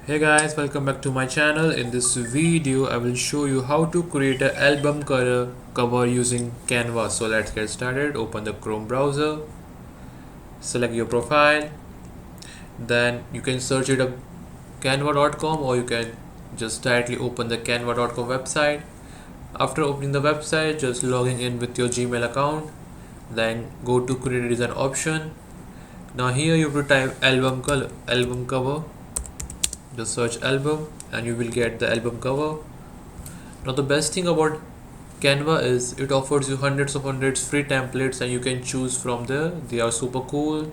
Hey guys, welcome back to my channel. In this video I will show you how to create an album cover using Canva. So let's get started. Open the Chrome browser, select your profile, then you can search it up canva.com, or you can just directly open the canva.com website. After opening the website, just logging in with your Gmail account, then go to create design option. Now here you have to type album cover. Just search album and you will get the album cover. Now the best thing about Canva is it offers you hundreds free templates and you can choose from there. They are super cool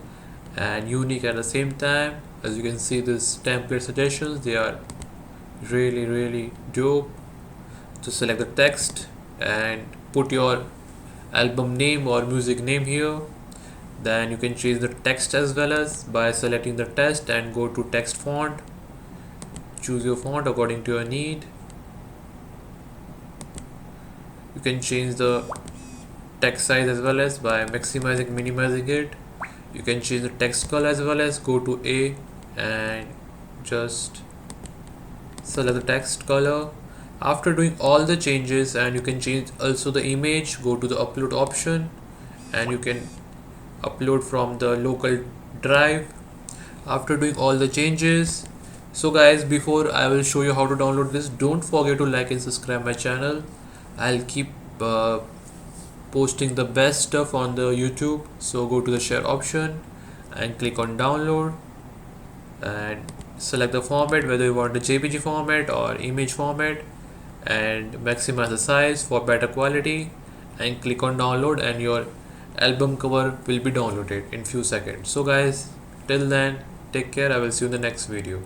and unique at the same time. As you can see, this template suggestions, they are really dope. To select the text and put your album name or music name here. Then you can change the text as well as by selecting the text and go to text font. Choose your font according to your need. You can change the text size as well as by maximizing, minimizing it. You can change the text color as well as go to A and just select the text color. After doing all the changes, and you can change also the image, go to the upload option and you can upload from the local drive. After doing all the changes, so guys, before I will show you how to download this, don't forget to like and subscribe my channel. I'll keep posting the best stuff on the YouTube. So go to the share option and click on download and select the format, whether you want the JPG format or image format, and maximize the size for better quality and click on download, and your album cover will be downloaded in few seconds. So guys, till then, take care. I will see you in the next video.